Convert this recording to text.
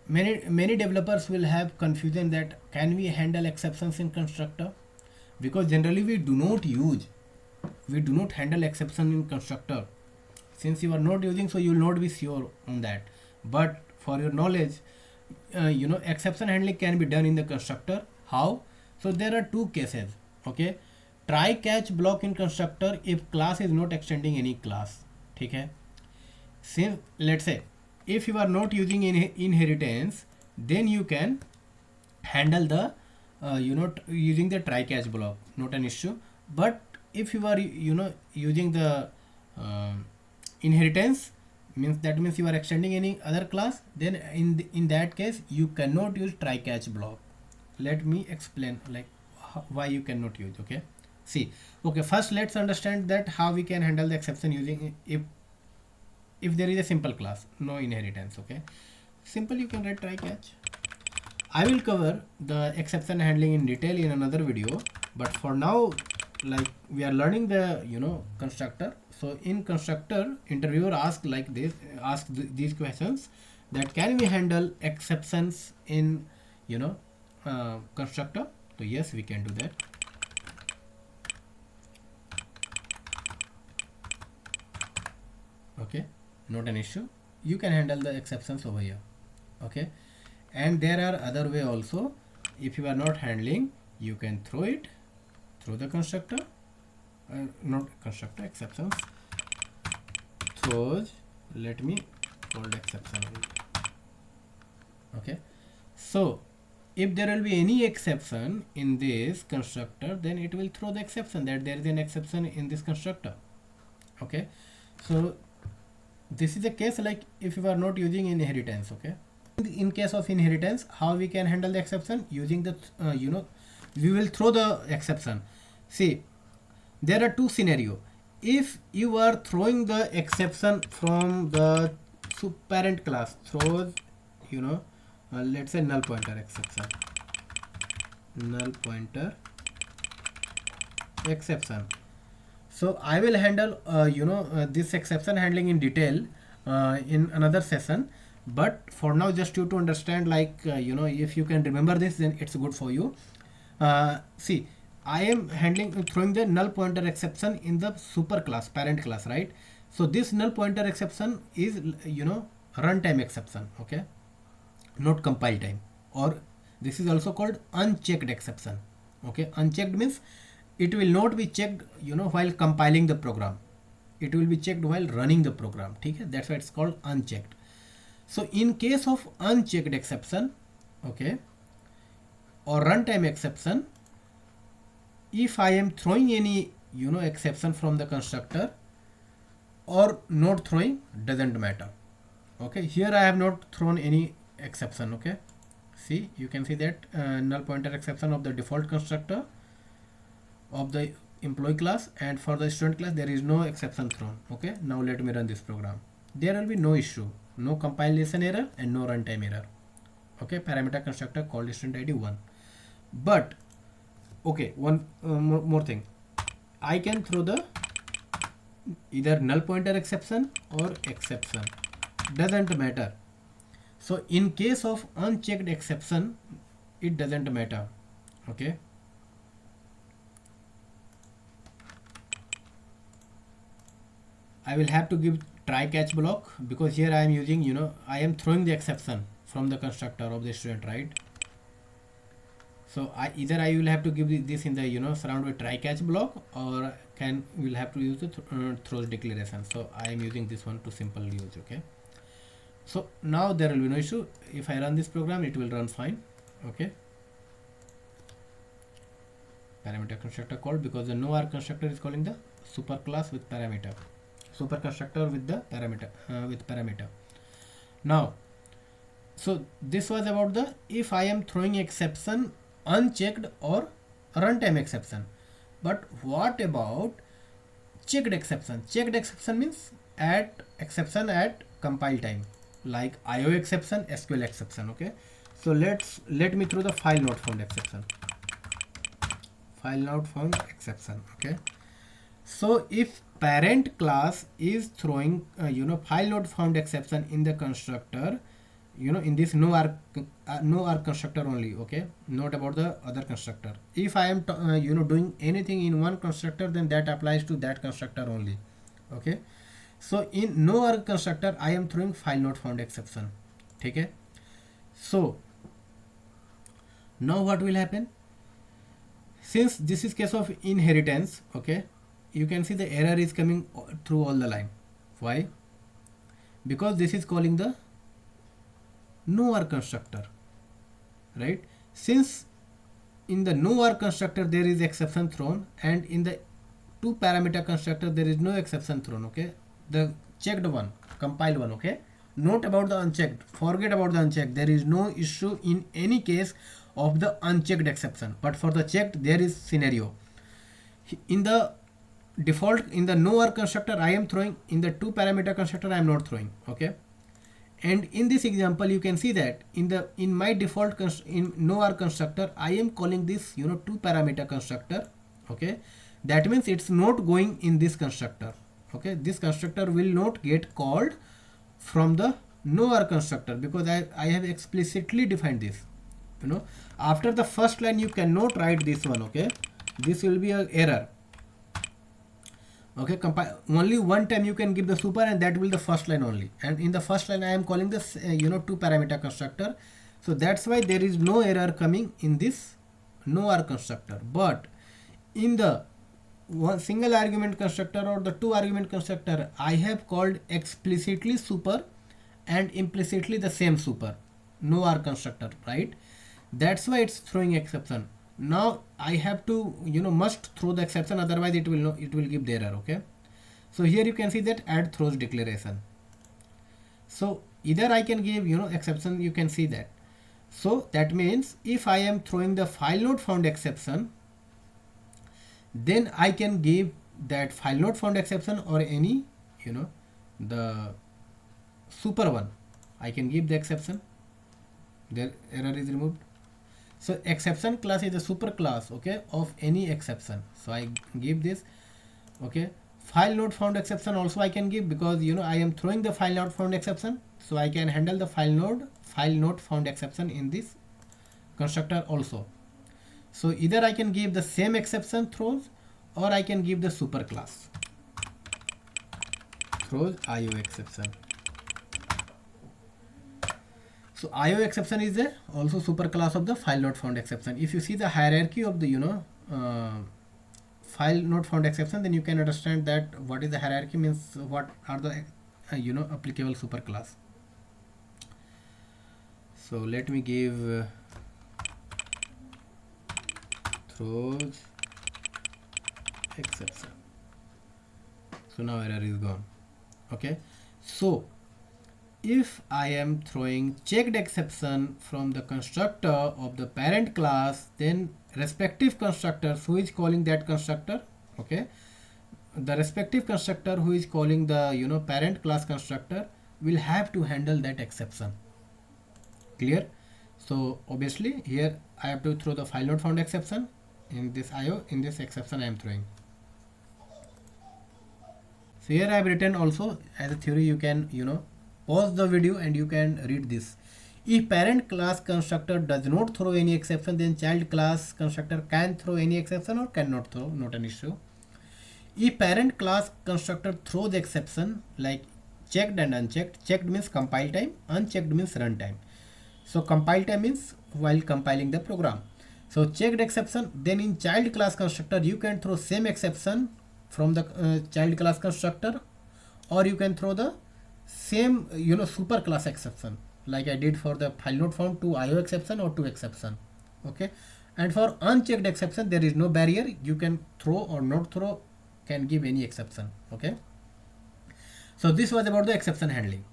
many developers will have confusion that can we handle exceptions in constructor, because generally we do not handle exception in constructor. Since you are not using, so you will not be sure on that. But for your knowledge, exception handling can be done in the constructor. How? So there are two cases. Okay, try catch block in constructor if class is not extending any class. Okay, since let's say if you are not using inheritance, then you can handle the using the try catch block, not an issue. But if you are using the uh, inheritance, means you are extending any other class, then in that case you cannot use try catch block. Let me explain like why you cannot use. Okay, see, okay, first let's understand that how we can handle the exception using if there is a simple class, no inheritance. Okay, simple, you can write try catch. I will cover the exception handling in detail in another video, but for now, like we are learning the constructor. So in constructor, interviewer ask these questions, that can we handle exceptions in constructor. So yes, we can do that. Okay, not an issue, you can handle the exceptions over here. Okay, and there are other way also. If you are not handling, you can throw it through the constructor, not constructor, exceptions throws, let me call exception. Okay, so if there will be any exception in this constructor, then it will throw the exception that there is an exception in this constructor. Okay, so this is a case like if you are not using inheritance. Okay, in case of inheritance, how we can handle the exception using the we will throw the exception. See, there are two scenario. If you are throwing the exception from the parent class, throws let's say null pointer exception, null pointer exception. So I will handle this exception handling in detail in another session. But for now, just you to understand, like if you can remember this, then it's good for you. See, I am throwing the null pointer exception in the super class, parent class, right? So this null pointer exception is runtime exception. Okay, not compile time, or this is also called unchecked exception. Okay, unchecked means it will not be checked while compiling the program, it will be checked while running the program. Okay, that's why it's called unchecked. So in case of unchecked exception, okay, or runtime exception, if I am throwing any exception from the constructor or not throwing, doesn't matter. Okay, here I have not thrown any exception. Okay, see, you can see that null pointer exception of the default constructor of the employee class, and for the student class there is no exception thrown. Okay, now let me run this program. There will be no issue, no compilation error and no runtime error. Okay, parameter constructor called student id 1. But okay, one more thing, I can throw the either null pointer exception or exception, doesn't matter. So in case of unchecked exception, it doesn't matter. Okay, I will have to give try catch block, because here I am using I am throwing the exception from the constructor of the student, right? So I will have to give this in the surround with try catch block, or will have to use the throws declaration. So I am using this one to simple use. Okay, so now there will be no issue. If I run this program, it will run fine. Okay, parameter constructor called, because the no-R constructor is calling the super class with parameter, super constructor with the parameter Now, so this was about the if I am throwing exception unchecked or runtime exception. But what about checked exception? Checked exception means exception at compile time, like IO exception, SQL exception. Okay, so let me throw the file not found exception. File not found exception. Okay, so if parent class is throwing file not found exception in the constructor, in this no arc constructor only, okay, not about the other constructor. If I am doing anything in one constructor, then that applies to that constructor only, okay. So in no arc constructor I am throwing file not found exception, okay. So now what will happen, since this is case of inheritance, okay, you can see the error is coming through all the line. Why? Because this is calling the no arc constructor, right? Since in the no arc constructor there is exception thrown, and in the two parameter constructor there is no exception thrown, okay, the checked one, compiled one, okay, not about the unchecked, forget about the unchecked, there is no issue in any case of the unchecked exception, but for the checked there is scenario. In the default, in the no arc constructor I am throwing, in the two parameter constructor I am not throwing, okay. And in this example you can see that in my default in no arc constructor I am calling this two parameter constructor, okay. That means it's not going in this constructor, okay. This constructor will not get called from the no arc constructor because I have explicitly defined this, after the first line you cannot write this one, okay. This will be an error, okay. Only one time you can give the super, and that will the first line only, and in the first line I am calling this two parameter constructor, so that's why there is no error coming in this no arc constructor. But in the one single argument constructor or the two argument constructor I have called explicitly super and implicitly the same super, no arc constructor, right? That's why it's throwing exception. Now I have to must throw the exception, otherwise it will give the error, okay. So here you can see that add throws declaration. So either I can give exception, you can see that. So that means if I am throwing the file not found exception, then I can give that file not found exception or any the super one, I can give the exception, their error is removed. So exception class is a super class, okay, of any exception. So I give this, okay. File not found exception also I can give, because I am throwing the file not found exception, so I can handle the file not found exception in this constructor also. So either I can give the same exception throws, or I can give the super class throws IO exception. So IO exception is also super class of the file not found exception. If you see the hierarchy of the file not found exception, then you can understand that what is the hierarchy, means what are the applicable super class. So let me give throws exception. So now error is gone, okay. So if I am throwing checked exception from the constructor of the parent class, then respective constructors who is calling that constructor, okay, the respective constructor who is calling the parent class constructor will have to handle that exception. Clear? So obviously here I have to throw the file not found exception in this IO, in this exception I am throwing. So here I have written also as a theory, you can pause the video and you can read this. If parent class constructor does not throw any exception, then child class constructor can throw any exception or cannot throw, not an issue. If parent class constructor throws exception like checked and unchecked, checked means compile time, unchecked means runtime. So compile time means while compiling the program. So checked exception, then in child class constructor you can throw same exception from the child class constructor, or you can throw the same super class exception like I did for the file not found, to IO exception or to exception, okay. And for unchecked exception there is no barrier, you can throw or not throw, can give any exception, okay. So this was about the exception handling.